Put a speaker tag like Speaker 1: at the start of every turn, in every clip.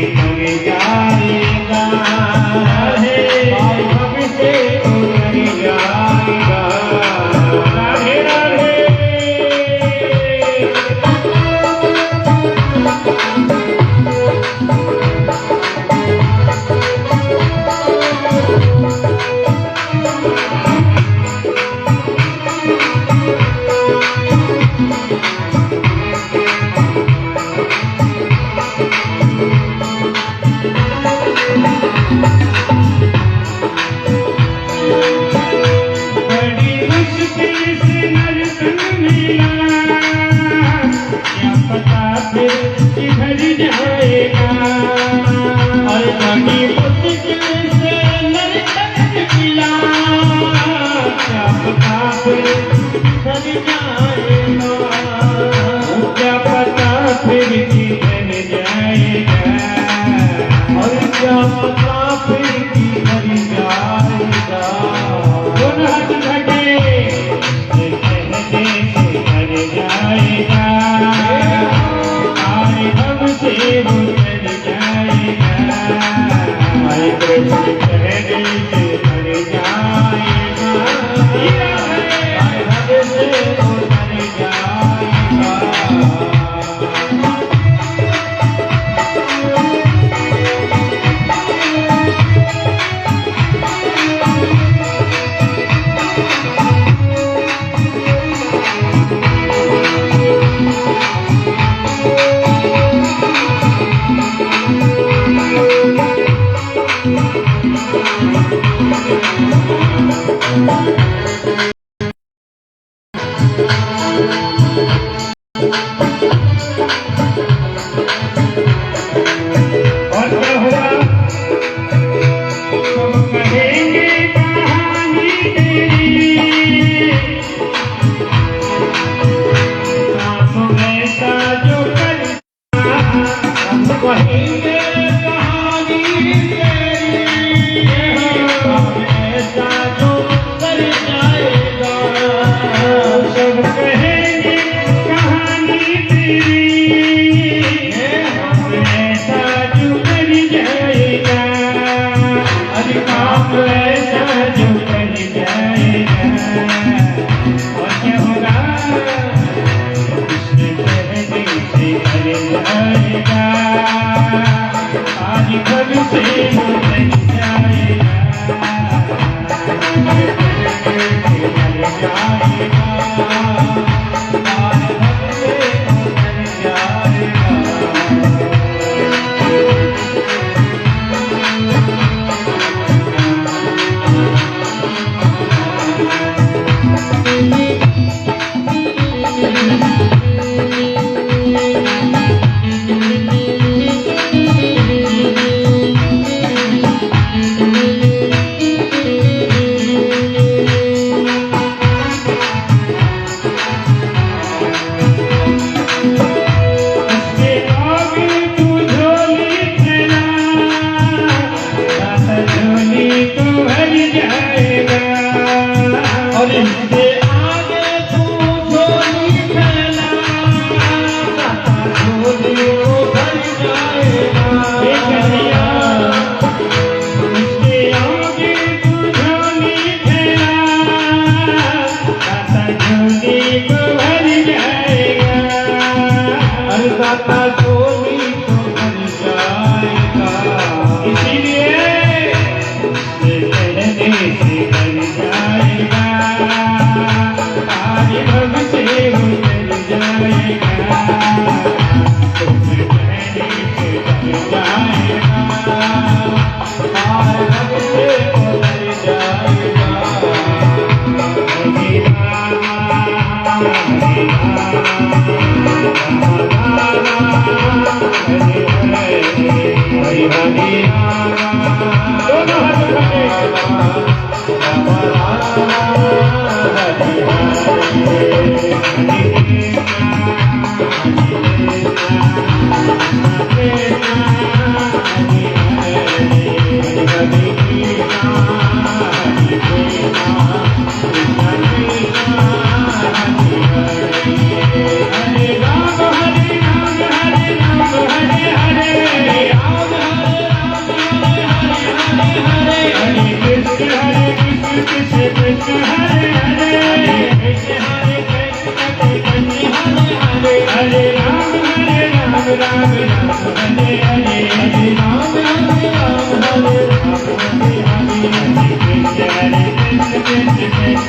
Speaker 1: कर जाएगा, वैभव से उतर जाएगा। राधे राधे।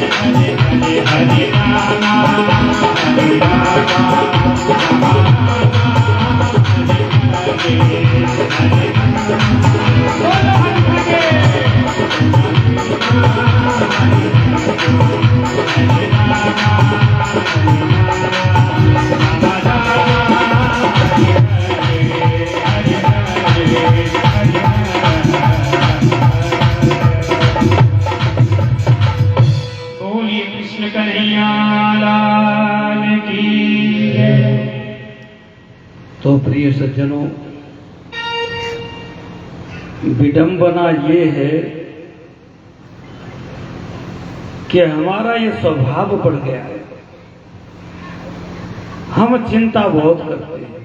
Speaker 1: हरे रामा हरे रामा कृष्ण कन्हैया लाल की जय।
Speaker 2: तो प्रिय सज्जनों, विडंबना ये है कि हमारा ये स्वभाव बढ़ गया है। हम चिंता बहुत करते हैं,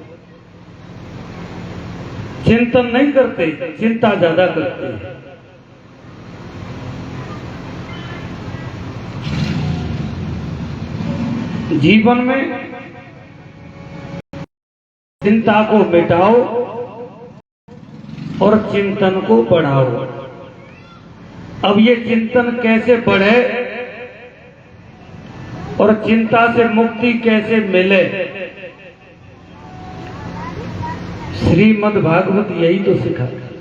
Speaker 2: चिंतन नहीं करते, चिंता ज्यादा करते हैं। जीवन में चिंता को मिटाओ और चिंतन को बढ़ाओ। अब ये चिंतन कैसे बढ़े और चिंता से मुक्ति कैसे मिले, श्रीमद् भागवत यही तो सिखाता है।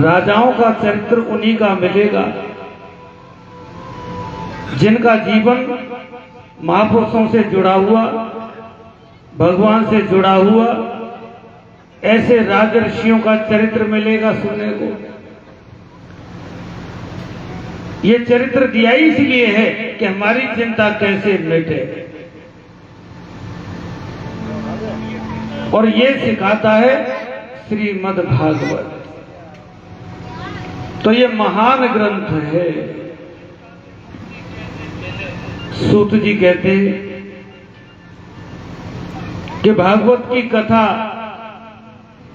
Speaker 2: राजाओं का चरित्र उन्हीं का मिलेगा जिनका जीवन महापुरुषों से जुड़ा हुआ, भगवान से जुड़ा हुआ। ऐसे राजर्षियों का चरित्र मिलेगा सुनने को। ये चरित्र दिया ही इसलिए है कि हमारी चिंता कैसे मिटे, और ये सिखाता है श्रीमद् भागवत। तो ये महान ग्रंथ है। सूत जी कहते कि भागवत की कथा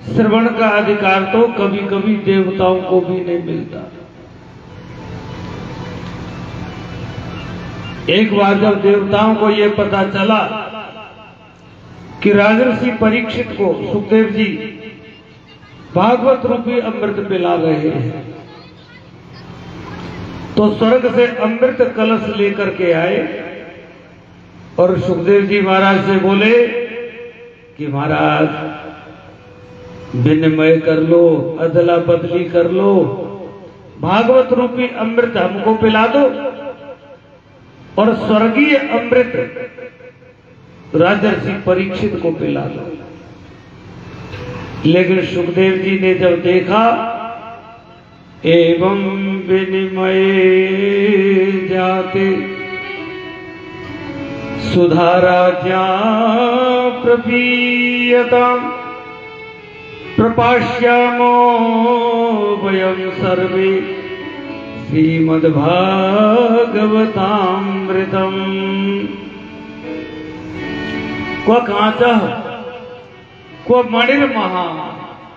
Speaker 2: श्रवण का अधिकार तो कभी कभी देवताओं को भी नहीं मिलता। एक बार जब देवताओं को यह पता चला कि राजर्षि परीक्षित को सुखदेव जी भागवत रूपी अमृत पिला रहे हैं, तो स्वर्ग से अमृत कलश लेकर के आए और सुखदेव जी महाराज से बोले कि महाराज विनिमय कर लो, अदला बदली कर लो, भागवत रूपी अमृत हमको पिला दो और स्वर्गीय अमृत राजर्षि परीक्षित को पिला दो। लेकिन सुखदेव जी ने जब देखा एवं विनिमय जाते सुधाराज्ञा प्रपीयता प्रपाश्यामो वयं सर्वे श्रीमद्भागवतामृतम्। क्व कांचः क्व मणिर्महा,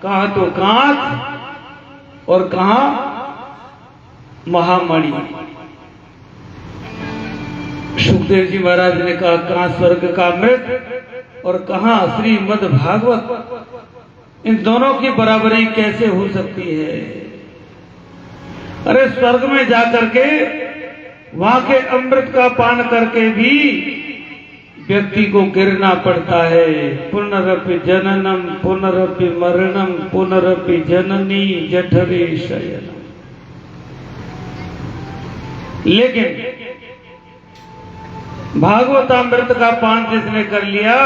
Speaker 2: कहा तो कांच और कहा महामणि। सुखदेव जी महाराज ने कहा कहा स्वर्ग का अमृत और कहा श्रीमद् भागवत, इन दोनों की बराबरी कैसे हो सकती है? अरे स्वर्ग में जाकर के वहां के अमृत का पान करके भी व्यक्ति को गिरना पड़ता है। पुनरपि जननम पुनरपि मरणम पुनरपि जननी जठरे शयनम। लेकिन भागवतामृत का पान जिसने कर लिया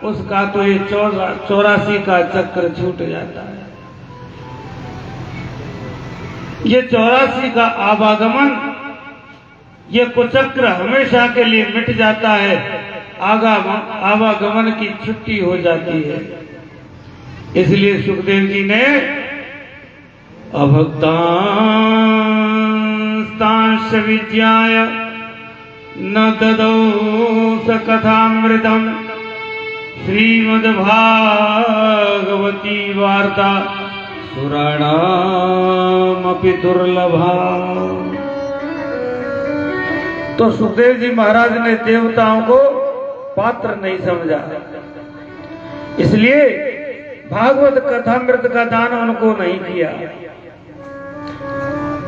Speaker 2: उसका तो ये 84 का चक्र छूट जाता है। ये 84 का आवागमन, ये कुचक्र हमेशा के लिए मिट जाता है। आवागमन की छुट्टी हो जाती है। इसलिए सुखदेव जी ने अभक्तांस्तांश विद्याय न ददौ स कथामृतम श्रीमद्भागवती वार्ता सुराणामपि दुर्लभा। तो सुखदेव जी महाराज ने देवताओं को पात्र नहीं समझा, इसलिए भागवत कथामृत का दान उनको नहीं किया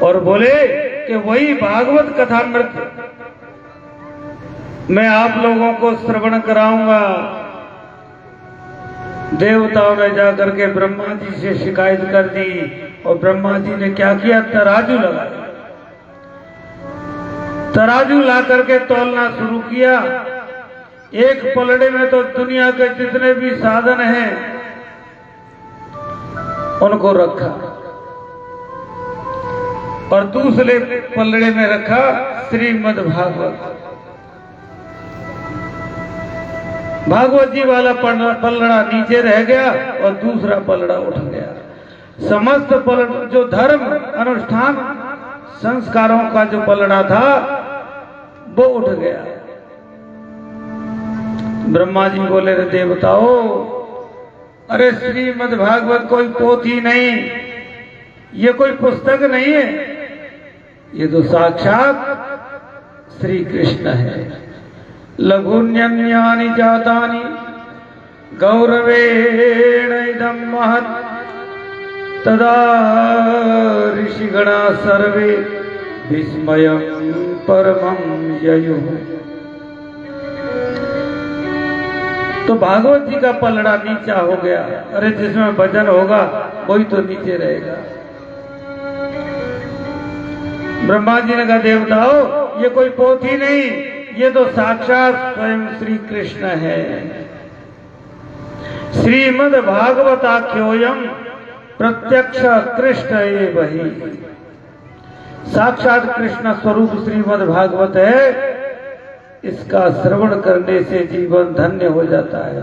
Speaker 2: और बोले कि वही भागवत कथामृत मैं आप लोगों को श्रवण कराऊंगा। देवताओं ने जाकर के ब्रह्मा जी से शिकायत कर दी और ब्रह्मा जी ने क्या किया, तराजू लगाया। तराजू ला करके तौलना शुरू किया। एक पलड़े में तो दुनिया के जितने भी साधन हैं उनको रखा और दूसरे पलड़े में रखा श्रीमद् भागवत। भागवत जी वाला पलड़ा नीचे रह गया और दूसरा पलड़ा उठ गया। समस्त पलड़ा जो धर्म अनुष्ठान संस्कारों का जो पलड़ा था वो उठ गया। ब्रह्मा जी बोले, रे देवताओं, अरे श्रीमद् भागवत कोई पोथी नहीं, ये कोई पुस्तक नहीं है, ये तो साक्षात श्री कृष्ण है। लघुन्यन्यानि जातानि गौरवेण इदं महत् तदा ऋषिगणा सर्वे विस्मयं परमं ययुः। तो भागवत जी का पलड़ा नीचा हो गया। अरे जिसमें भजन होगा वही तो नीचे रहेगा। ब्रह्मा जी ने कहा, देवताओं, ये कोई पोथी नहीं, ये तो साक्षात स्वयं श्री कृष्ण है। श्रीमद् भागवताख्योयम प्रत्यक्ष कृष्ण एव ही। साक्षात कृष्ण स्वरूप श्रीमद् भागवत है। इसका श्रवण करने से जीवन धन्य हो जाता है।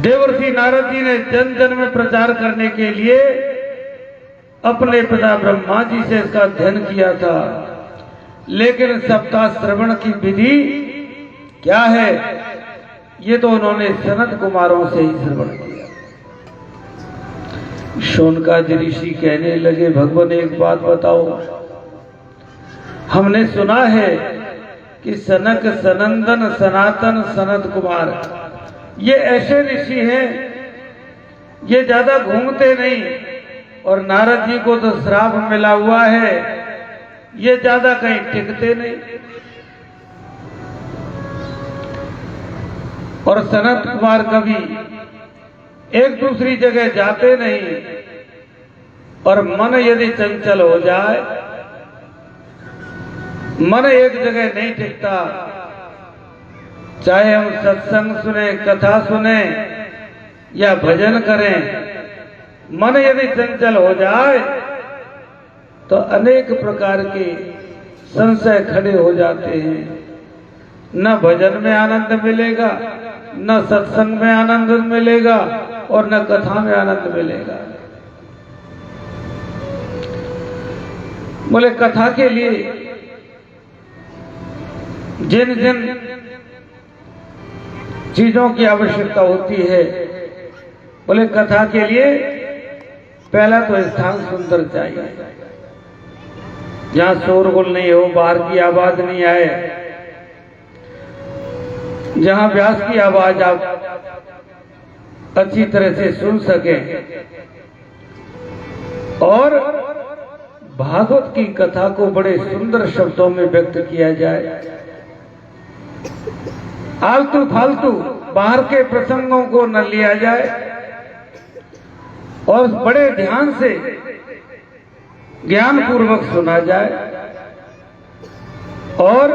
Speaker 2: देवर्षि नारद जी ने जन जन में प्रचार करने के लिए अपने पिता ब्रह्मा जी से इसका अध्ययन किया था, लेकिन सबका श्रवण की विधि क्या है, ये तो उन्होंने सनत कुमारों से ही श्रवण किया। शौनकादि ऋषि कहने लगे, भगवान एक बात बताओ, हमने सुना है कि सनक, सनंदन, सनातन, सनत कुमार ये ऐसे ऋषि हैं, ये ज्यादा घूमते नहीं, और नारद जी को तो श्राप मिला हुआ है, ये ज्यादा कहीं टिकते नहीं। और सनत कुमार कभी एक दूसरी जगह जाते नहीं, और मन यदि चंचल हो जाए, मन एक जगह नहीं टिकता, चाहे हम सत्संग सुने, कथा सुने या भजन करें, मन यदि चंचल हो जाए तो अनेक प्रकार के संशय खड़े हो जाते हैं। न भजन में आनंद मिलेगा, न सत्संग में आनंद मिलेगा, और न कथा में आनंद मिलेगा। बोले कथा के लिए जिन जिन चीजों की आवश्यकता होती है, बोले कथा के लिए पहला तो स्थान सुंदर चाहिए, जहां शोरगुल नहीं हो, बाहर की आवाज नहीं आए, जहां व्यास की आवाज आप अच्छी तरह से सुन सकें, और भागवत की कथा को बड़े सुंदर शब्दों में व्यक्त किया जाए। आलतू फालतू बाहर के प्रसंगों को न लिया जाए, और बड़े ध्यान से ज्ञान पूर्वक सुना जाए, और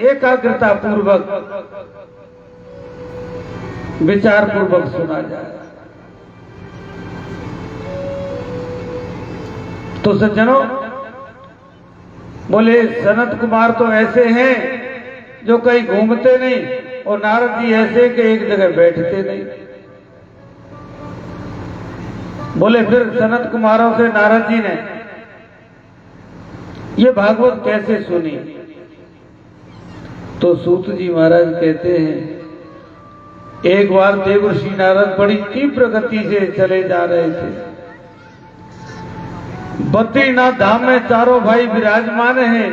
Speaker 2: एकाग्रता पूर्वक विचार पूर्वक सुना जाए। तो सज्जनों, बोले सनत कुमार तो ऐसे हैं जो कहीं घूमते नहीं, और नारद जी ऐसे कि एक जगह बैठते नहीं। बोले फिर सनत कुमारों से नारद जी ने ये भागवत कैसे सुनी? तो सूत जी महाराज कहते हैं, एक बार देवर्षि नारद बड़ी तीव्र गति से चले जा रहे थे। बद्रीनाथ धाम में चारों भाई विराजमान हैं,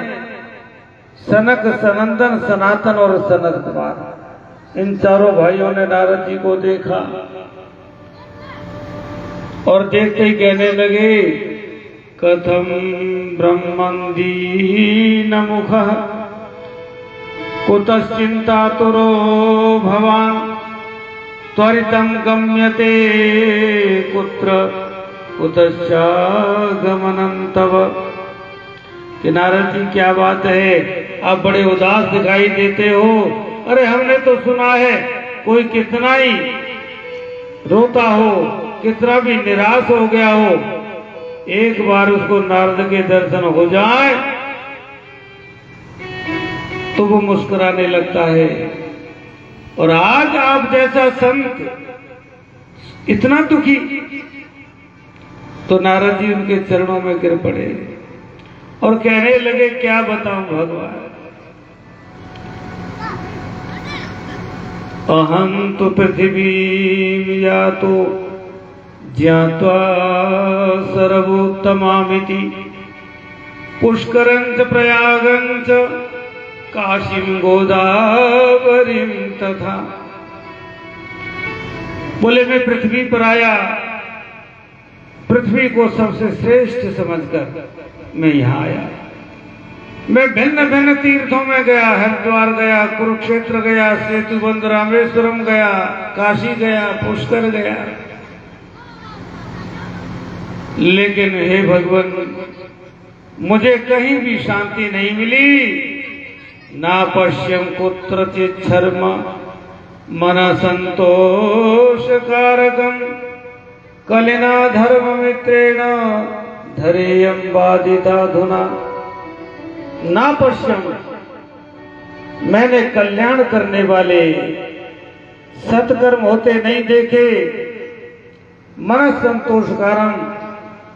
Speaker 2: सनक, सनंदन, सनातन और सनत कुमार। इन चारों भाइयों ने नारद जी को देखा और देखते ही कहने लगे, कथम ब्रह्मन्दीनमुखः कुतश्चिन्तातुरो भवान् त्वरितं गम्यते कुत्र कुतश्चागमनं तव। कि नारद जी क्या बात है, आप बड़े उदास दिखाई देते हो। अरे हमने तो सुना है कोई कितना ही रोता हो, कितना भी निराश हो गया हो, एक बार उसको नारद के दर्शन हो जाए तो वो मुस्कुराने लगता है। और आज आप जैसा संत इतना दुखी, तो नारद जी उनके चरणों में गिर पड़े और कहने लगे क्या बताऊं भगवान, अहं तो पृथ्वी यातो ज्ञात्वा सर्वोत्तमामिति पुष्करञ्च प्रयागञ्च काशीं गोदावरीं तथा। बोले मैं पृथ्वी पर आया, पृथ्वी को सबसे श्रेष्ठ समझकर मैं यहाँ आया। मैं भिन्न भिन्न तीर्थों में गया, हरिद्वार गया, कुरुक्षेत्र गया, सेतुबंध रामेश्वरम गया, काशी गया, पुष्कर गया, लेकिन हे भगवान मुझे कहीं भी शांति नहीं मिली। ना पश्यं कुत्रचित् शर्म मन संतोष कारकम कलिना धर्म मित्रेण धरेयं बाधिताधुना। ना पश्यम, मैंने कल्याण करने वाले सत्कर्म होते नहीं देखे। मन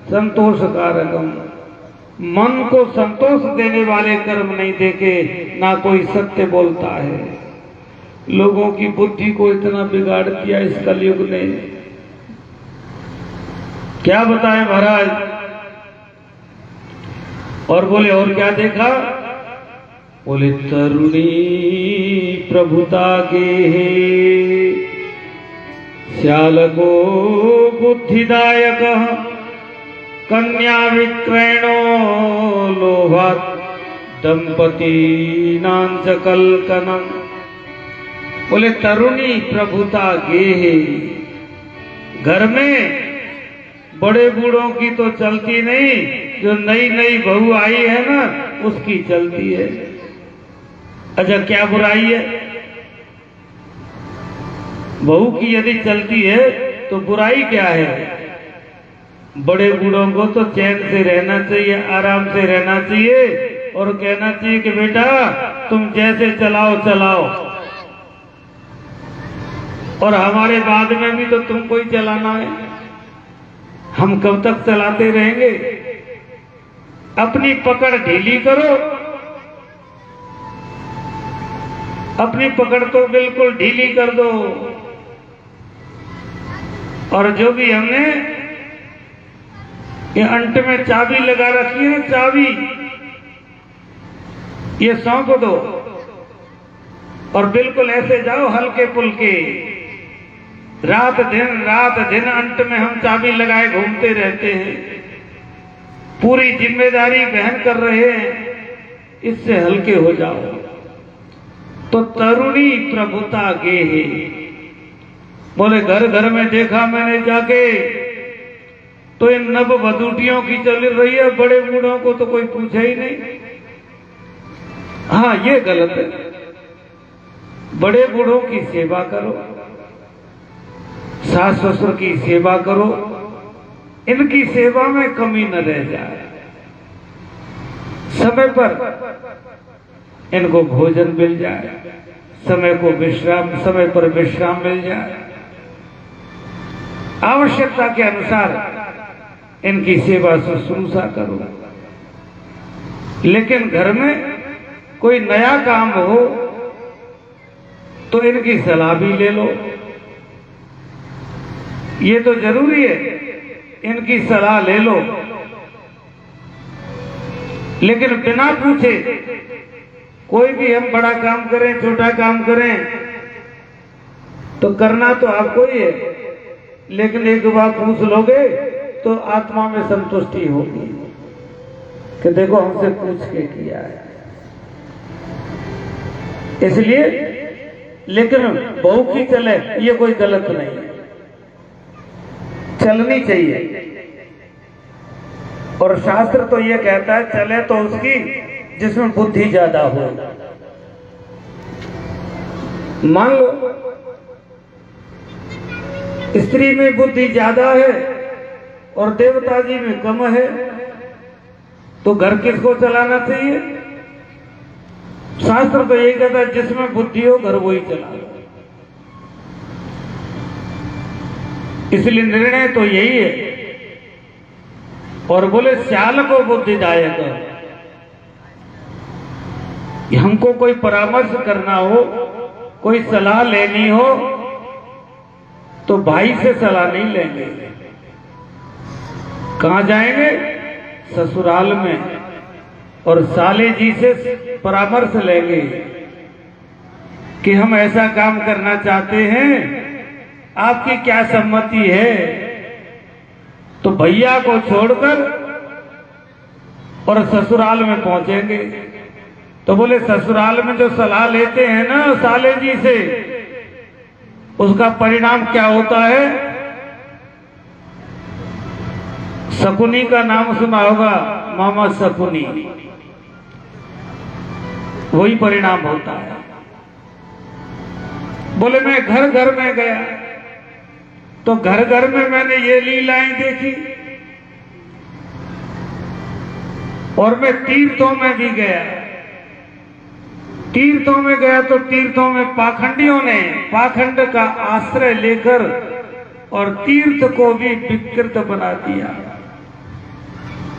Speaker 2: संतोषकारकम, मन को संतोष देने वाले कर्म नहीं देखे। ना कोई सत्य बोलता है। लोगों की बुद्धि को इतना बिगाड़ दिया इस कलयुग ने, क्या बताएं महाराज। और बोले और क्या देखा, बोले तरुणी प्रभुता के श्यालको बुद्धिदायक कन्या विक्रयणो लोभात् दंपतीनां च कल्कनम। बोले तरुणी प्रभुता गेहे, घर में बड़े बूढ़ों की तो चलती नहीं, जो नई नई बहू आई है ना उसकी चलती है। अच्छा क्या बुराई है, बहू की यदि चलती है तो बुराई क्या है। बड़े बूढ़ों को तो चैन से रहना चाहिए, आराम से रहना चाहिए और कहना चाहिए कि बेटा तुम जैसे चलाओ चलाओ, और हमारे बाद में भी तो तुमको ही चलाना है। हम कब तक चलाते रहेंगे। अपनी पकड़ ढीली करो, अपनी पकड़ तो बिल्कुल ढीली कर दो। और जो भी हमने ये अंट में चाबी लगा रखी है, चाबी ये सौंप दो और बिल्कुल ऐसे जाओ हल्के पुल्के। रात दिन अंत में हम चाबी लगाए घूमते रहते हैं, पूरी जिम्मेदारी वहन कर रहे हैं, इससे हल्के हो जाओ। तो तरुणी प्रभुता गेहे। बोले घर घर में देखा मैंने जाके तो इन नव वधूटियों की चल रही है, बड़े बूढ़ों को तो कोई पूछे ही नहीं। हाँ ये गलत है, बड़े बूढ़ों की सेवा करो, सास ससुर की सेवा करो, इनकी सेवा में कमी न रह जाए। समय पर इनको भोजन मिल जाए, समय पर विश्राम मिल जाए। आवश्यकता के अनुसार इनकी सेवा शुश्रूषा करो। लेकिन घर में कोई नया काम हो तो इनकी सलाह भी ले लो, ये तो जरूरी है, इनकी सलाह ले लो। लेकिन बिना पूछे कोई भी हम बड़ा काम करें छोटा काम करें तो करना तो आपको ही है, लेकिन एक बार पूछ लोगे तो आत्मा में संतुष्टि होगी। कि देखो हमसे पूछ के किया है। इसलिए लेकिन बहू की चले ये कोई गलत नहीं है, चलनी चाहिए। और शास्त्र तो ये कहता है चले तो उसकी जिसमें बुद्धि ज्यादा हो। मान लो स्त्री में बुद्धि ज्यादा है और देवता जी में कम है, तो घर किसको चलाना चाहिए? शास्त्र तो यही कहता है जिसमें बुद्धि हो घर वही चला। इसलिए निर्णय तो यही है। और बोले श्याल को बुद्धिदायक, हमको कोई परामर्श करना हो, कोई सलाह लेनी हो तो भाई से सलाह नहीं लेंगे। कहां जाएंगे? ससुराल में, और साले जी से परामर्श लेंगे कि हम ऐसा काम करना चाहते हैं, आपकी क्या सम्मति है? तो भैया को छोड़कर और ससुराल में पहुंचेंगे। तो बोले ससुराल में जो सलाह लेते हैं ना साले जी से, उसका परिणाम क्या होता है? शकुनी का नाम सुना होगा, मामा शकुनी, वही परिणाम होता है। बोले मैं घर घर में गया तो घर घर में मैंने ये लीलाएं देखी, और मैं तीर्थों में भी गया। तीर्थों में गया तो तीर्थों में पाखंडियों ने पाखंड का आश्रय लेकर और तीर्थ को भी विकृत बना दिया।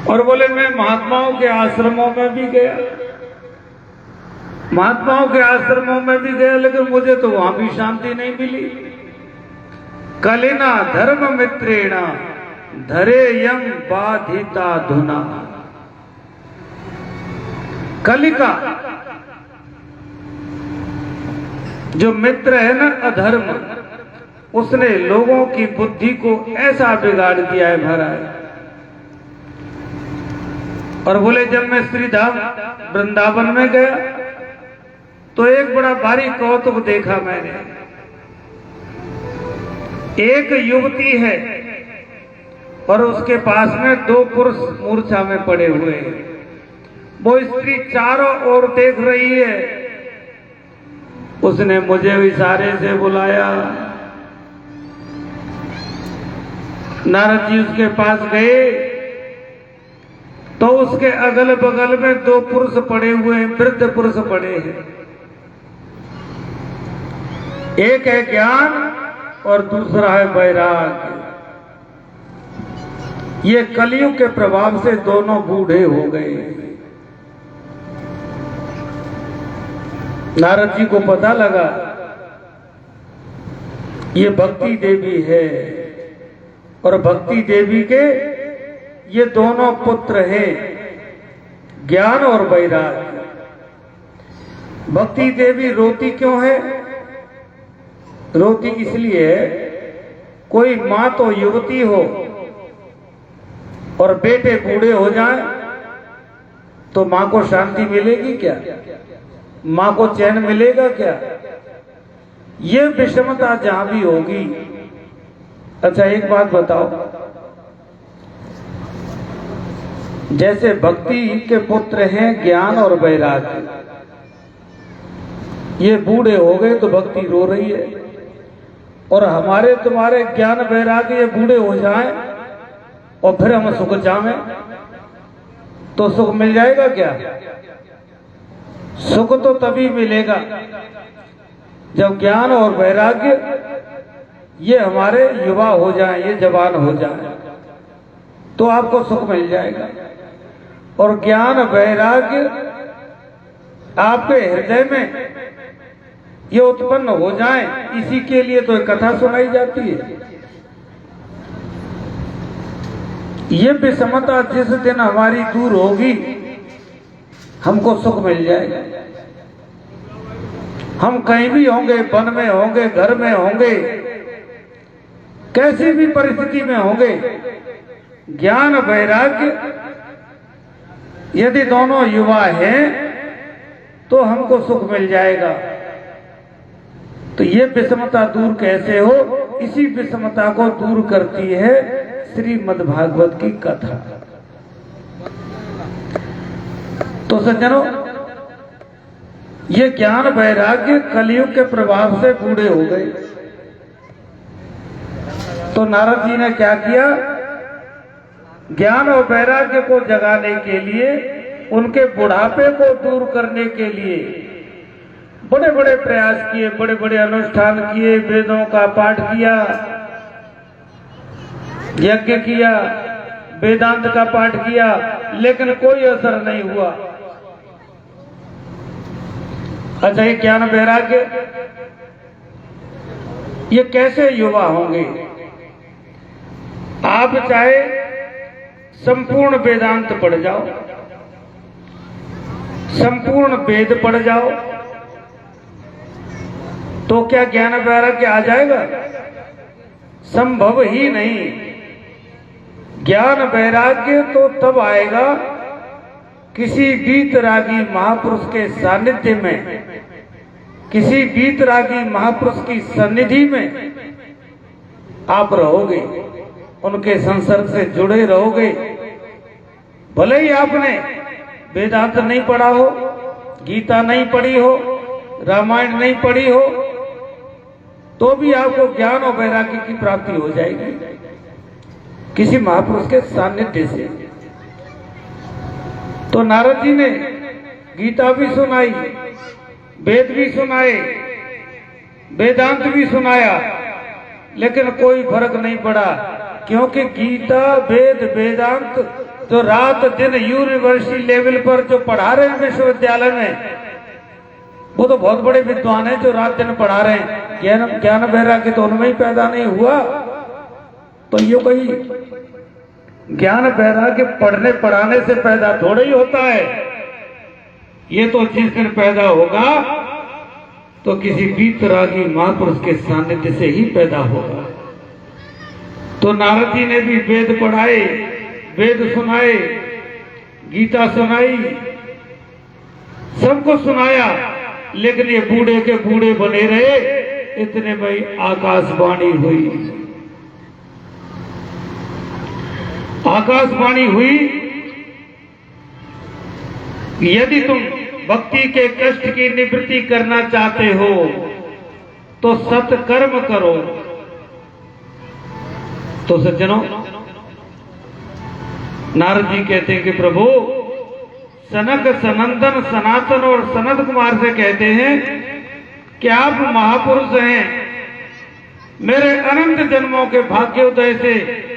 Speaker 2: और बोले मैं महात्माओं के आश्रमों में भी गया, महात्माओं के आश्रमों में भी गया, लेकिन मुझे तो वहां भी शांति नहीं मिली। कलिना धर्म मित्रेणा धरेयं बाधिता धुना। कलिका जो मित्र है ना अधर्म, उसने लोगों की बुद्धि को ऐसा बिगाड़ दिया है महाराज। और बोले जब मैं श्रीधाम वृंदावन में गया तो एक बड़ा भारी कौतुक देखा मैंने। एक युवती है और उसके पास में दो पुरुष मूर्छा में पड़े हुए हैं। वो स्त्री चारों ओर देख रही है। उसने मुझे इशारे से बुलाया। नारद जी उसके पास गए तो उसके अगल बगल में दो पुरुष पड़े हुए हैं, वृद्ध पुरुष पड़े हैं। एक है ज्ञान और दूसरा है वैराग्य। ये कलयुग के प्रभाव से दोनों बूढ़े हो गए। नारद जी को पता लगा ये भक्ति देवी है, और भक्ति देवी के ये दोनों पुत्र हैं, ज्ञान और वैराग्य। भक्ति देवी रोती क्यों है? रोती इसलिए है, कोई मां तो युवती हो और बेटे बूढ़े हो जाएं तो मां को शांति मिलेगी क्या? मां को चैन मिलेगा क्या? ये विषमता जहां भी होगी। अच्छा एक बात बताओ, जैसे भक्ति के पुत्र हैं ज्ञान और वैराग्य, ये बूढ़े हो गए तो भक्ति रो रही है, और हमारे तुम्हारे ज्ञान वैराग्य ये बूढ़े हो जाएं और फिर हम सुख चाहें तो सुख मिल जाएगा क्या? सुख तो तभी मिलेगा जब ज्ञान और वैराग्य ये हमारे युवा हो जाएं, ये जवान हो जाएं, तो आपको सुख मिल जाएगा। और ज्ञान वैराग्य आपके हृदय में ये उत्पन्न हो जाए, इसी के लिए तो एक कथा सुनाई जाती है। ये विषमता जिस दिन हमारी दूर होगी हमको सुख मिल जाएगा। हम कहीं भी होंगे, वन में होंगे, घर में होंगे, कैसी भी परिस्थिति में होंगे, ज्ञान वैराग्य यदि दोनों युवा हैं तो हमको सुख मिल जाएगा। तो ये विषमता दूर कैसे हो? इसी विषमता को दूर करती है श्रीमद् भागवत की कथा। तो सज्जनों, ये ज्ञान वैराग्य कलयुग के प्रभाव से बूढ़े हो गए। तो नारद जी ने क्या किया? ज्ञान और वैराग्य को जगाने के लिए, उनके बुढ़ापे को दूर करने के लिए बड़े बड़े प्रयास किए, बड़े बड़े अनुष्ठान किए, वेदों का पाठ किया, यज्ञ किया, वेदांत का पाठ किया, लेकिन कोई असर नहीं हुआ। अच्छा, ये ज्ञान वैराग्य ये कैसे युवा होंगे? आप चाहे संपूर्ण वेदांत पढ़ जाओ, संपूर्ण वेद पढ़ जाओ, तो क्या ज्ञान वैराग्य आ जाएगा? संभव ही नहीं। ज्ञान वैराग्य तो तब आएगा किसी वीतरागी महापुरुष के सानिध्य में, किसी वीतरागी महापुरुष की सन्निधि में आप रहोगे, उनके संसर्ग से जुड़े रहोगे। भले ही आपने वेदांत नहीं पढ़ा हो, गीता नहीं पढ़ी हो, रामायण नहीं पढ़ी हो, तो भी आपको ज्ञान और वैराग्य की प्राप्ति हो जाएगी किसी महापुरुष के सानिध्य से। तो नारद जी ने गीता भी सुनाई, वेद भी सुनाए, वेदांत भी सुनाया, लेकिन कोई फर्क नहीं पड़ा, क्योंकि गीता, वेद, वेदांत जो रात दिन यूनिवर्सिटी लेवल पर जो पढ़ा रहे हैं विश्वविद्यालय में, वो तो बहुत बड़े विद्वान हैं जो रात दिन पढ़ा रहे हैं। ज्ञान वैराग्य तो उनमें ही पैदा नहीं हुआ। तो ये कोई ज्ञान वैराग्य पढ़ने पढ़ाने से पैदा थोड़ा ही होता है। ये तो जिस दिन पैदा होगा तो किसी वीतरागी महापुरुष के सानिध्य से ही पैदा होगा। तो नारद जी ने भी वेद पढ़ाए, वेद सुनाए, गीता सुनाई, सबको सुनाया, लेकिन ये बूढ़े के बूढ़े बने रहे। इतने में आकाशवाणी हुई। आकाशवाणी हुई, यदि तुम भक्ति के कष्ट की निवृत्ति करना चाहते हो तो सत्कर्म करो। तो सज्जनों, नारद जी कहते हैं कि प्रभु, सनक, सनंदन, सनातन और सनत कुमार से कहते हैं कि आप महापुरुष हैं। मेरे अनंत जन्मों के भाग्योदय से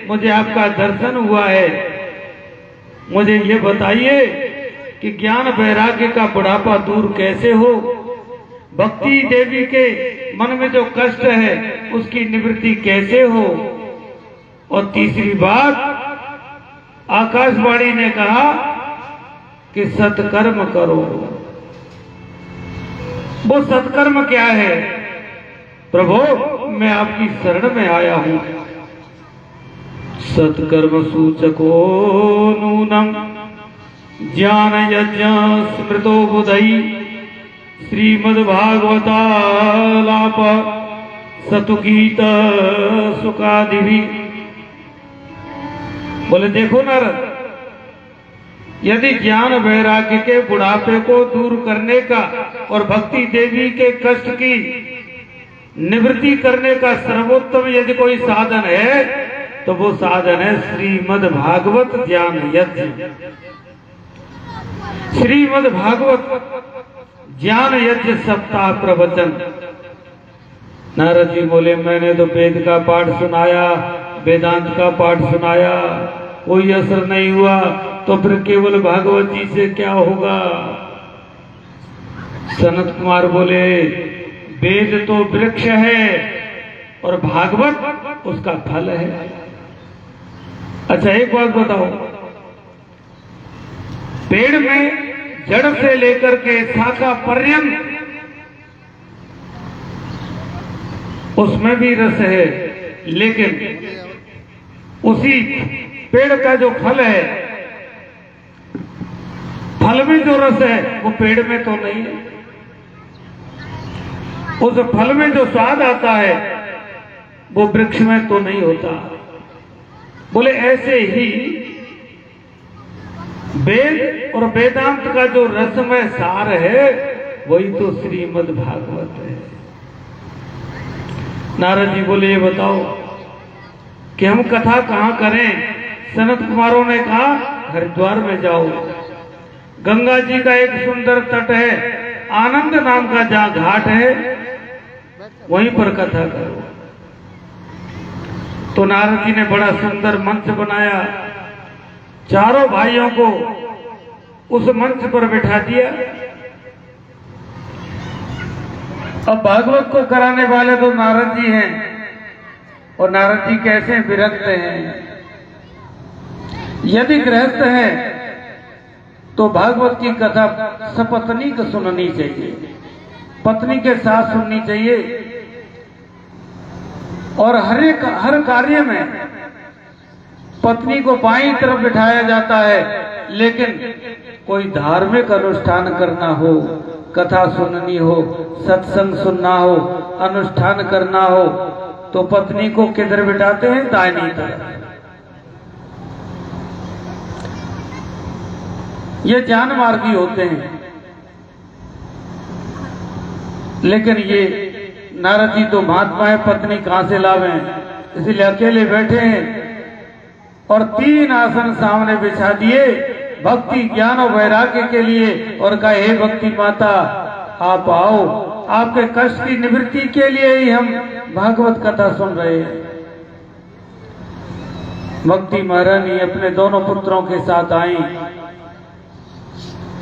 Speaker 2: मुझे आपका दर्शन हुआ है। मुझे ये बताइए कि ज्ञान वैराग्य का बुढ़ापा दूर कैसे हो? भक्ति देवी के मन में जो कष्ट है उसकी निवृत्ति कैसे हो? और तीसरी बात, आकाशवाणी ने कहा कि सत्कर्म करो। वो सत्कर्म क्या है? प्रभु, मैं आपकी शरण में आया हूं। सत्कर्म सूचको नूनम ज्ञान यज्ञ स्मृतो बुधई श्रीमद्भागवतालाप सतुगीत सुखादिभि। बोले देखो नारद, यदि ज्ञान वैराग्य के बुढ़ापे को दूर करने का और भक्ति देवी के कष्ट की निवृत्ति करने का सर्वोत्तम यदि कोई साधन है तो वो साधन है श्रीमद् भागवत ज्ञान यज्ञ। श्रीमद् भागवत ज्ञान यज्ञ सप्ताह प्रवचन। नारद जी बोले, मैंने तो वेद का पाठ सुनाया, वेदांत का पाठ सुनाया, कोई असर नहीं हुआ, तो फिर केवल भागवत जी से क्या होगा? सनत कुमार बोले, वेद तो वृक्ष है और भागवत उसका फल है। अच्छा, एक बात बताओ, पेड़ में जड़ से लेकर के शाखा पर्यंत उसमें भी रस है, लेकिन उसी पेड़ का जो फल है फल में जो रस है वो पेड़ में तो नहीं है, उस फल में जो स्वाद आता है वो वृक्ष में तो नहीं होता। बोले ऐसे ही वेद और वेदांत का जो रसमय सार है वही तो श्रीमद् भागवत है। नारद जी बोले ये बताओ कि हम कथा कहां करें? सनत कुमारों ने कहा हरिद्वार में जाओ, गंगा जी का एक सुंदर तट है, आनंद नाम का जहां घाट है वहीं पर कथा करो। तो नारद जी ने बड़ा सुंदर मंच बनाया, चारों भाइयों को उस मंच पर बैठा दिया। अब भागवत को कराने वाले तो नारद जी हैं, और नारद जी कैसे विरक्त हैं। यदि गृहस्थ है तो भागवत की कथा सपत्नी को सुननी चाहिए, पत्नी के साथ सुननी चाहिए, और हर कार्य में पत्नी को बाईं तरफ बिठाया जाता है। लेकिन कोई धार्मिक अनुष्ठान करना हो, कथा सुननी हो, सत्संग सुनना हो, अनुष्ठान करना हो, तो पत्नी को किधर बिठाते हैं? दाहिनी तरफ। ये जान मार्गी होते हैं। लेकिन ये नारद जी तो महात्मा है, पत्नी कहां से लावें, इसलिए अकेले बैठे हैं और 3 आसन सामने बिछा दिए भक्ति ज्ञान और वैराग्य के लिए, और कहा हे भक्ति माता आप आओ, आपके कष्ट की निवृत्ति के लिए ही हम भागवत कथा सुन रहे हैं। भक्ति महारानी अपने दोनों पुत्रों के साथ आई।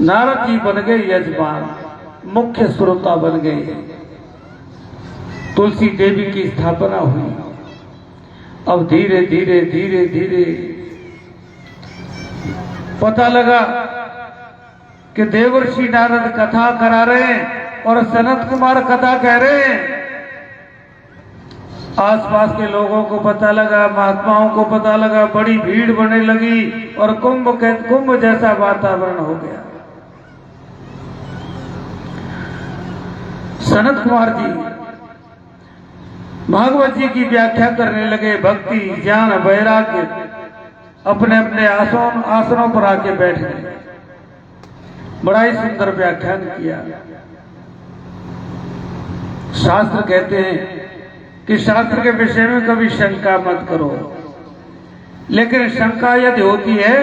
Speaker 2: नारद जी बन गए यजमान, मुख्य श्रोता बन गए। तुलसी देवी की स्थापना हुई। अब धीरे धीरे धीरे धीरे पता लगा कि देवर्षि नारद कथा करा रहे हैं और सनत कुमार कथा कह रहे हैं। आसपास के लोगों को पता लगा, महात्माओं को पता लगा, बड़ी भीड़ बढ़ने लगी और कुंभ जैसा वातावरण हो गया। सनत कुमार जी भागवत जी की व्याख्या करने लगे, भक्ति ज्ञान वैराग्य, अपने अपने आसनों पर आके बैठ गए। बड़ा ही सुंदर व्याख्यान किया। शास्त्र कहते हैं कि शास्त्र के विषय में कभी शंका मत करो, लेकिन शंका यदि होती है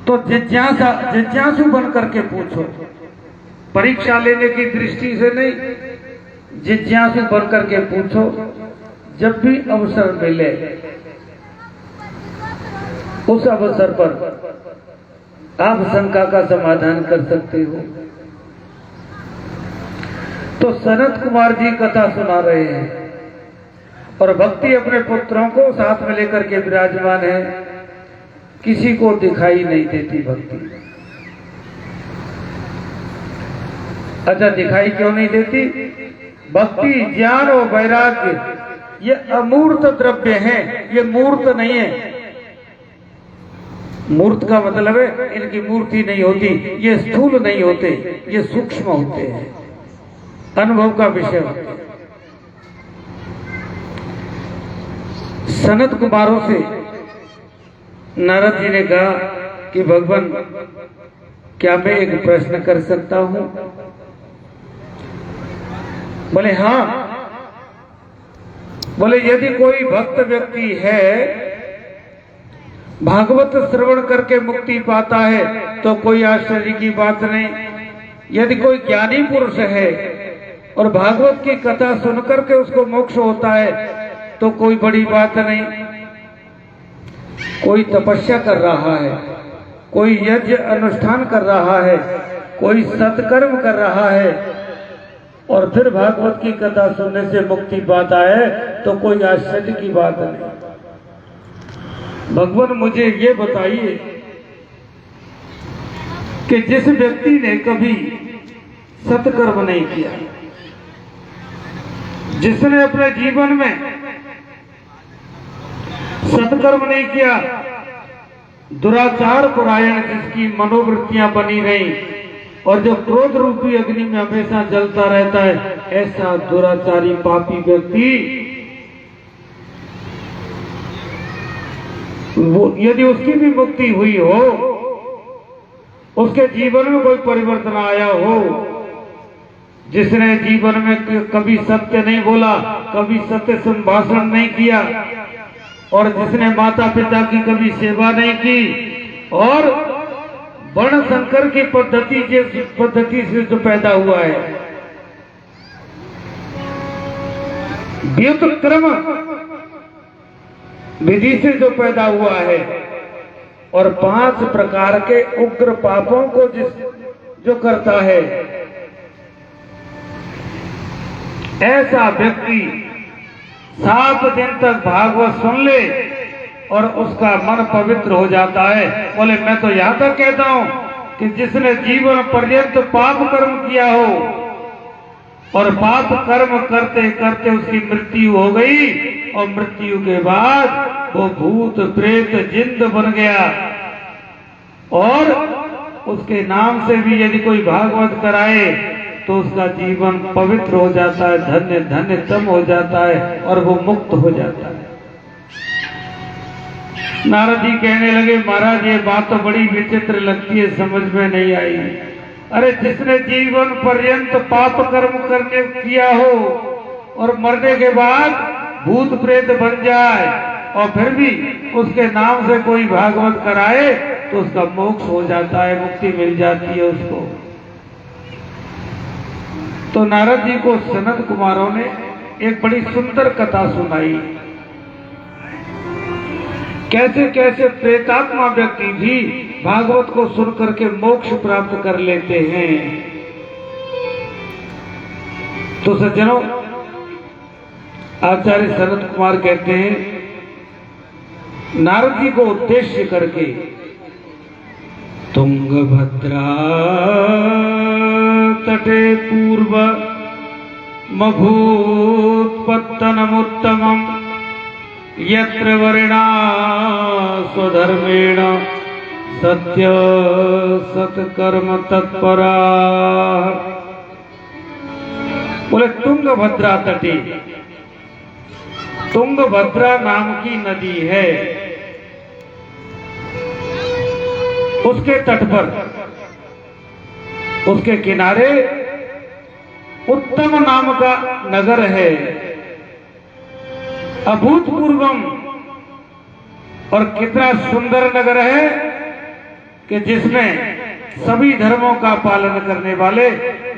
Speaker 2: तो जिज्ञासु बन करके पूछो। परीक्षा लेने की दृष्टि से नहीं, जिज्ञासु बन करके पूछो। जब भी अवसर मिले उस अवसर पर आप शंका का समाधान कर सकते हो। तो सनत कुमार जी कथा सुना रहे हैं और भक्ति अपने पुत्रों को साथ में लेकर के विराजमान है। किसी को दिखाई नहीं देती भक्ति। अच्छा, दिखाई क्यों नहीं देती? भक्ति ज्ञान और वैराग्य ये अमूर्त द्रव्य हैं, ये मूर्त नहीं है। मूर्त का मतलब है इनकी मूर्ति नहीं होती, ये स्थूल नहीं होते, ये सूक्ष्म होते हैं, अनुभव का विषय होते हैं। सनत कुमारों से नारद जी ने कहा कि भगवान क्या मैं एक प्रश्न कर सकता हूं? बोले हाँ। बोले यदि कोई भक्त व्यक्ति है, भागवत श्रवण करके मुक्ति पाता है तो कोई आश्चर्य की बात नहीं। यदि कोई ज्ञानी पुरुष है और भागवत की कथा सुन करके उसको मोक्ष होता है तो कोई बड़ी बात नहीं। कोई तपस्या कर रहा है, कोई यज्ञ अनुष्ठान कर रहा है, कोई सत्कर्म कर रहा है और फिर भागवत की कथा सुनने से मुक्ति पाता है तो कोई आश्चर्य की बात नहीं। भगवान मुझे ये बताइए कि जिस व्यक्ति ने कभी सत्कर्म नहीं किया, जिसने अपने जीवन में सत्कर्म नहीं किया, दुराचार परायण जिसकी मनोवृत्तियां बनी रही और जो क्रोध रूपी अग्नि में हमेशा जलता रहता है, ऐसा दुराचारी पापी व्यक्ति वो यदि उसकी भी मुक्ति हुई हो, उसके जीवन में कोई परिवर्तन आया हो, जिसने जीवन में कभी सत्य नहीं बोला, कभी सत्य संभाषण नहीं किया, और जिसने माता पिता की कभी सेवा नहीं की, और वर्ण संकर की पद्धति से जो पैदा हुआ है, व्युत्क्रम विधि से जो पैदा हुआ है, और 5 प्रकार के उग्र पापों को जो करता है, ऐसा व्यक्ति 7 दिन तक भागवत सुन ले और उसका मन पवित्र हो जाता है। बोले मैं तो यहां तक कहता हूं कि जिसने जीवन पर्यंत पाप कर्म किया हो और पाप कर्म करते करते उसकी मृत्यु हो गई, और मृत्यु के बाद वो भूत प्रेत जिंद बन गया, और उसके नाम से भी यदि कोई भागवत कराए तो उसका जीवन पवित्र हो जाता है, धन्य धन्य तम हो जाता है, और वो मुक्त हो जाता है। नारद जी कहने लगे, महाराज ये बात तो बड़ी विचित्र लगती है, समझ में नहीं आई। अरे जिसने जीवन पर्यंत पाप कर्म करने किया हो और मरने के बाद भूत प्रेत बन जाए, और फिर भी उसके नाम से कोई भागवत कराए तो उसका मोक्ष हो जाता है, मुक्ति मिल जाती है उसको। तो नारद जी को सनत कुमारों ने एक बड़ी सुंदर कथा सुनाई, कैसे कैसे प्रेतात्मा व्यक्ति भी भागवत को सुन करके मोक्ष प्राप्त कर लेते हैं। तो सज्जनों, आचार्य सनत कुमार कहते हैं, नारद जी को उद्देश्य करके तुंगभद्रा तटे पूर्व मभूत्पत्तनमुत्तमं यत्र वर्णा स्वधर्मेण सत्य सत्कर्म तत्परा। बोले तुंगभद्रा तटे, तुंगभद्रा नाम की नदी है, उसके तट पर, उसके किनारे उत्तम नाम का नगर है, अभूतपूर्वम, और कितना सुंदर नगर है कि जिसमें सभी धर्मों का पालन करने वाले,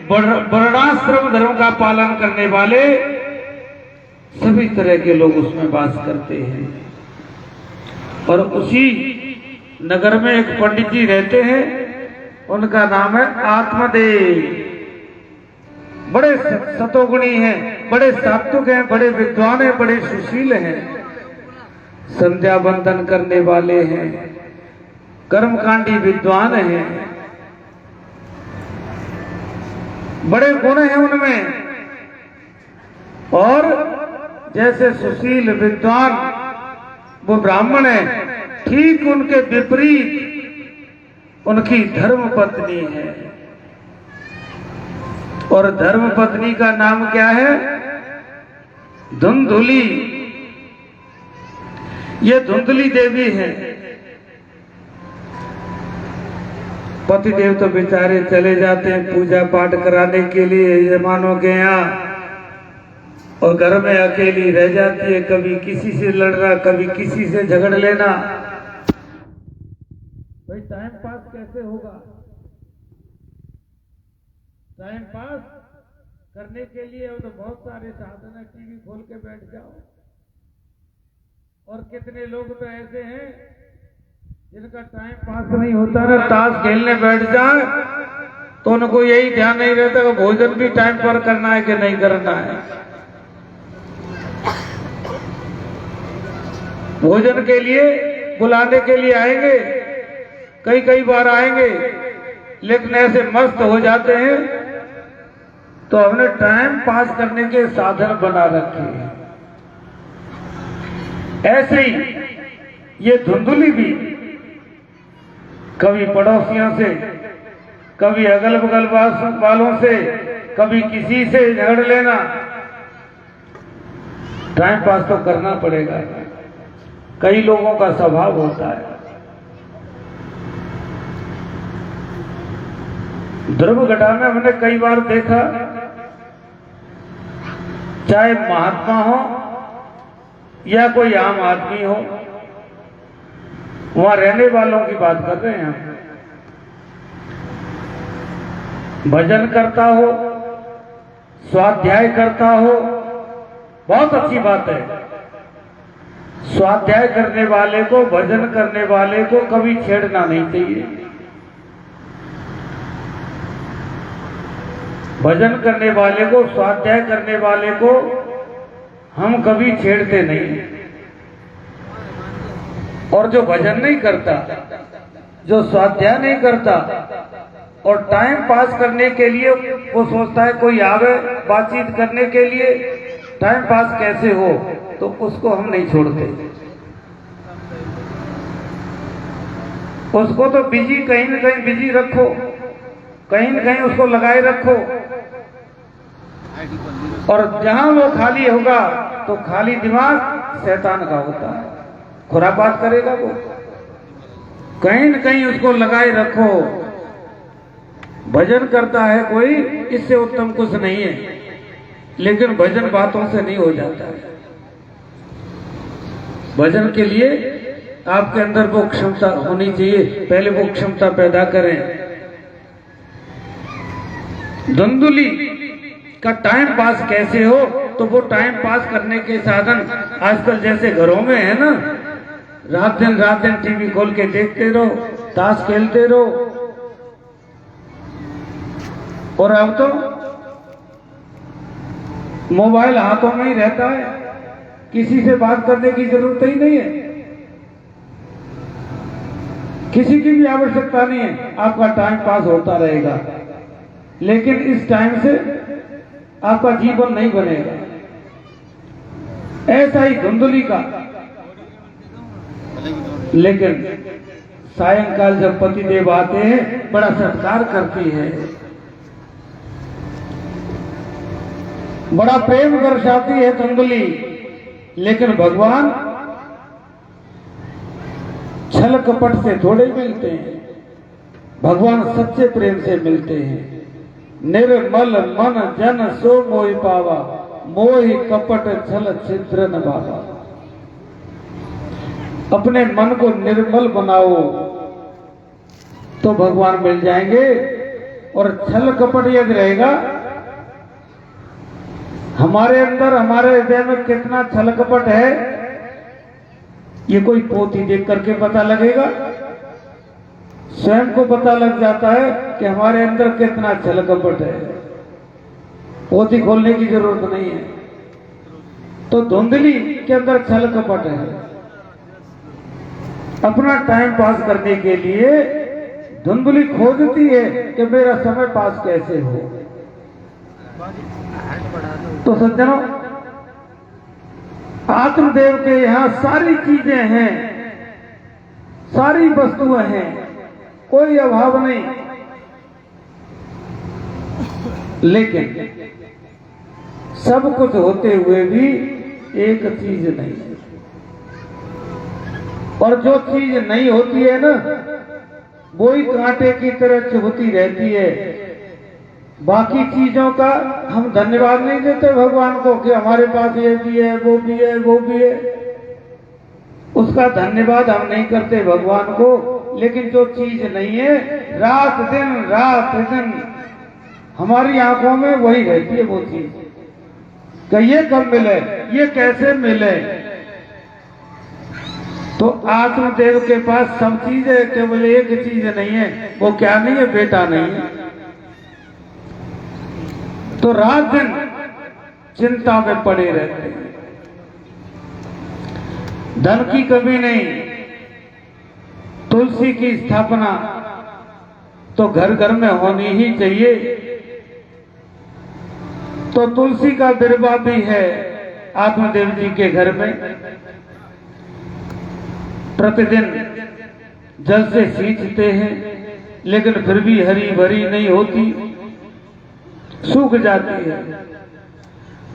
Speaker 2: वर्णाश्रम धर्म का पालन करने वाले सभी तरह के लोग उसमें वास करते हैं। और उसी नगर में एक पंडित जी रहते हैं, उनका नाम है आत्मदेव। बड़े सतोगुणी हैं, बड़े सात्विक हैं, बड़े विद्वान हैं, बड़े सुशील हैं, संध्या बंदन करने वाले हैं, कर्मकांडी विद्वान हैं, बड़े गुण हैं उनमें। और जैसे सुशील विद्वान वो ब्राह्मण है, ठीक उनके विपरीत उनकी धर्म पत्नी है, और धर्म पत्नी का नाम क्या है? धुंधुली। ये धुंधुली देवी है। पति देव तो बेचारे चले जाते हैं पूजा पाठ कराने के लिए यजमानों के यहाँ, और घर में अकेली रह जाती है, कभी किसी से लड़ना, कभी किसी से झगड़ लेना। भाई टाइम पास कैसे होगा? टाइम पास करने के लिए तो बहुत सारे साधन है, टीवी खोल के बैठ जाओ। और कितने लोग तो ऐसे हैं जिनका टाइम पास नहीं होता ना, ताश खेलने बैठ जाए तो उनको यही ध्यान नहीं रहता कि भोजन भी टाइम पर करना है कि नहीं करना है। भोजन के लिए बुलाने के लिए आएंगे, कई कई बार आएंगे, लेकिन ऐसे मस्त हो जाते हैं तो हमने टाइम पास करने के साधन बना रखे हैं। ऐसे ही ये धुंधुली भी कभी पड़ोसियों से, कभी अगल बगल वालों से, कभी किसी से झगड़ लेना। टाइम पास तो करना पड़ेगा। कई लोगों का स्वभाव होता है। ध्रुवघटा में हमने कई बार देखा, चाहे महात्मा हो या कोई आम आदमी हो, वहां रहने वालों की बात कर रहे हैं हम। भजन करता हो, स्वाध्याय करता हो, बहुत अच्छी बात है। स्वाध्याय करने वाले को, भजन करने वाले को कभी छेड़ना नहीं चाहिए। भजन करने वाले को, स्वाध्याय करने वाले को हम कभी छेड़ते नहीं। और जो भजन नहीं करता, जो स्वाध्याय नहीं करता और टाइम पास करने के लिए वो सोचता है कोई आवे बातचीत करने के लिए, टाइम पास कैसे हो, तो उसको हम नहीं छोड़ते। उसको तो बिजी, कहीं न कहीं बिजी रखो, कहीं न कहीं उसको लगाए रखो। और जहां वो खाली होगा तो खाली दिमाग शैतान का होता है, खुरापात करेगा वो। कहीं न कहीं उसको लगाए रखो। भजन करता है कोई, इससे उत्तम कुछ नहीं है, लेकिन भजन बातों से नहीं हो जाता है। भजन के लिए आपके अंदर वो क्षमता होनी चाहिए, पहले वो क्षमता पैदा करें। धुंधली का टाइम पास कैसे हो, तो वो टाइम पास करने के साधन आजकल जैसे घरों में है ना, रात दिन टीवी खोल के देखते रहो, ताश खेलते रहो। और अब तो मोबाइल हाथों में ही रहता है, किसी से बात करने की जरूरत ही नहीं है, किसी की भी आवश्यकता नहीं है। आपका टाइम पास होता रहेगा, लेकिन इस टाइम से आपका जीवन नहीं बनेगा। ऐसा ही धुंधली का। लेकिन सायंकाल जब पतिदेव आते हैं, बड़ा सत्कार करती है, बड़ा प्रेम दर्शाती है धुंधली। लेकिन भगवान छल कपट से थोड़े मिलते हैं, भगवान सच्चे प्रेम से मिलते हैं। निर्मल मन जन सो मोहि पावा, मोहि कपट छल छिद्र न बाबा। अपने मन को निर्मल बनाओ तो भगवान मिल जाएंगे। और छल कपट यदि रहेगा, हमारे अंदर, हमारे हृदय में कितना छल कपट है, ये कोई पोथी देख करके पता लगेगा। स्वयं को पता लग जाता है कि हमारे अंदर कितना छल कपट है, पोथी खोलने की जरूरत नहीं है। तो धुंधली के अंदर छल कपट है। अपना टाइम पास करने के लिए धुंधली खोजती है कि मेरा समय पास कैसे हो। तो सज्जनों, आत्मदेव के यहां सारी चीजें हैं, सारी वस्तुएं हैं, कोई अभाव नहीं। लेकिन सब कुछ होते हुए भी एक चीज नहीं। और जो चीज नहीं होती है ना, वो ही कांटे की तरह चुभती रहती है। बाकी चीजों का हम धन्यवाद नहीं देते भगवान को कि हमारे पास ये भी है, वो भी है, वो भी है। उसका धन्यवाद हम नहीं करते भगवान को। लेकिन जो चीज नहीं है, रात दिन हमारी आंखों में वही रहती है वो चीज, कि ये कब मिले, ये कैसे मिले। तो आत्मदेव के पास सब चीज है, केवल एक चीज नहीं है। वो क्या नहीं है? बेटा नहीं है। तो रात दिन चिंता में पड़े रहते हैं। धन की कमी नहीं। तुलसी की स्थापना तो घर घर में होनी ही चाहिए। तो तुलसी का बिरबा भी है आत्मदेव जी के घर में। प्रतिदिन जल से सींचते हैं, लेकिन फिर भी हरी भरी नहीं होती, सूख जाती है।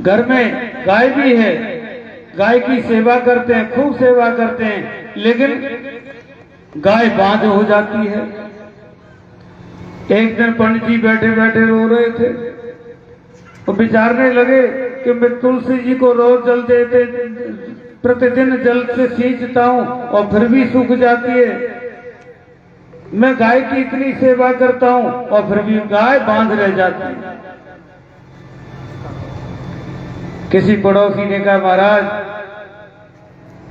Speaker 2: घर में गाय भी है, गाय की सेवा करते हैं, खूब सेवा करते हैं, लेकिन गाय बांझ हो जाती है। एक दिन पंडित जी बैठे बैठे रो रहे थे, तो विचारने लगे कि मैं तुलसी जी को रोज जल देते, प्रतिदिन जल से सींचता हूं और फिर भी सूख जाती है। मैं गाय की इतनी सेवा करता हूं और फिर भी गाय बांझ रह जाती है। किसी पड़ोसी ने कहा, महाराज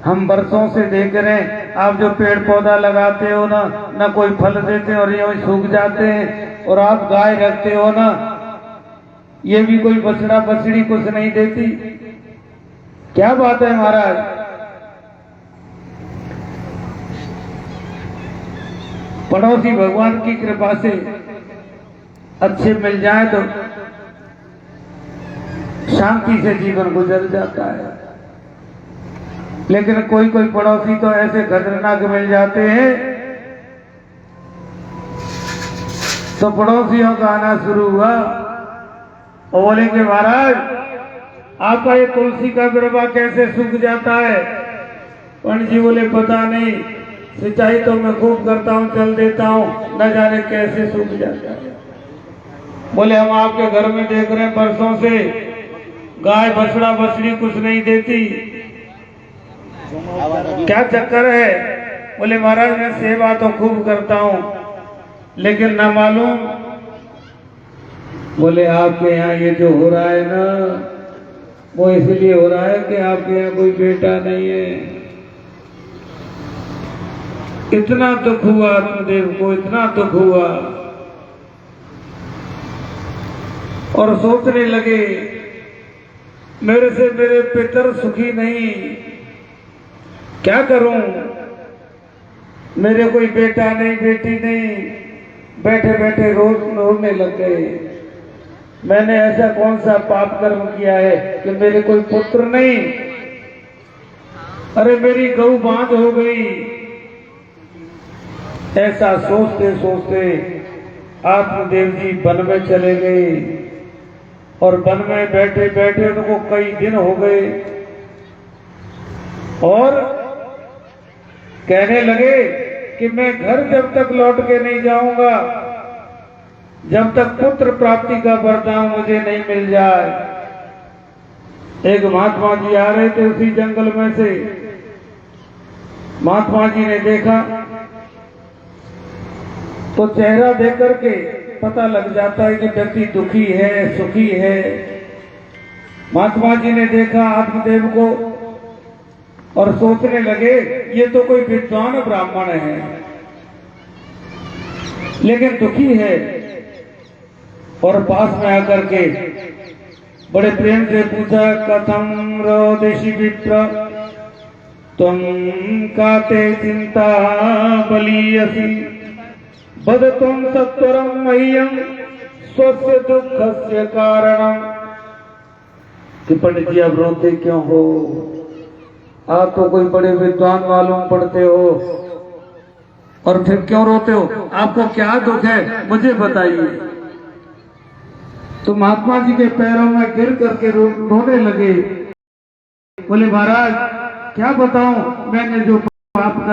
Speaker 2: हम बरसों से देख रहे हैं, आप जो पेड़ पौधा लगाते हो ना कोई फल देते और ये सूख जाते हैं, और आप गाय रखते हो ना, ये भी कोई बछड़ा बछड़ी कुछ नहीं देती, क्या बात है महाराज? पड़ोसी भगवान की कृपा से अच्छे मिल जाए तो शांति से जीवन गुजर जाता है, लेकिन कोई कोई पड़ोसी तो ऐसे खतरनाक मिल जाते हैं, तो पड़ोसियों का आना शुरू हुआ और बोलेंगे, महाराज आपका ये तुलसी का बिरवा कैसे सूख जाता है? पंडित जी बोले, पता नहीं, सिंचाई तो मैं खूब करता हूँ, जल देता हूँ, न जाने कैसे सूख जाता है। बोले, हम आपके घर में देख रहे हैं बरसों से गाय बछड़ा बछड़ी कुछ नहीं देती, क्या चक्कर है? बोले, महाराज मैं सेवा तो खूब करता हूँ, लेकिन ना मालूम। बोले, आपके यहाँ ये जो हो रहा है ना, वो इसलिए हो रहा है कि आपके यहाँ कोई बेटा नहीं है। इतना दुख हुआ आत्मदेव को, इतना दुख हुआ, और सोचने लगे, मेरे से मेरे पितर सुखी नहीं, क्या करूं? मेरे कोई बेटा नहीं, बेटी नहीं, बैठे बैठे रोने लग गए। मैंने ऐसा कौन सा पाप कर्म किया है कि मेरे कोई पुत्र नहीं? अरे मेरी गऊ बांझ हो गई। ऐसा सोचते सोचते आत्मदेव जी वन में चले गए, और वन में बैठे बैठे उनको कई दिन हो गए, और कहने लगे कि मैं घर जब तक लौट के नहीं जाऊंगा, जब तक पुत्र प्राप्ति का वरदान मुझे नहीं मिल जाए। एक महात्मा जी आ रहे थे उसी जंगल में से। महात्मा जी ने देखा तो चेहरा देख करके पता लग जाता है कि व्यक्ति दुखी है, सुखी है। महात्मा जी ने देखा आत्मदेव को और सोचने लगे, ये तो कोई विद्वान ब्राह्मण है, लेकिन दुखी है। और पास में आकर के बड़े प्रेम से पूछा, कथम रोदेशी विप्र तुम काते चिंता बलियसी बद तुम सत्वरम मह्यम स्वस्य दुखस्य कारणम। कि पंडित जी आप रोते क्यों हो? आप तो कोई बड़े विद्वान मालूम पड़ते हो, और फिर क्यों रोते हो? आपको क्या दुख है, मुझे बताइए। तो महात्मा जी के पैरों में गिर करके रोने लगे। बोले, महाराज क्या बताऊं, मैंने जो पाप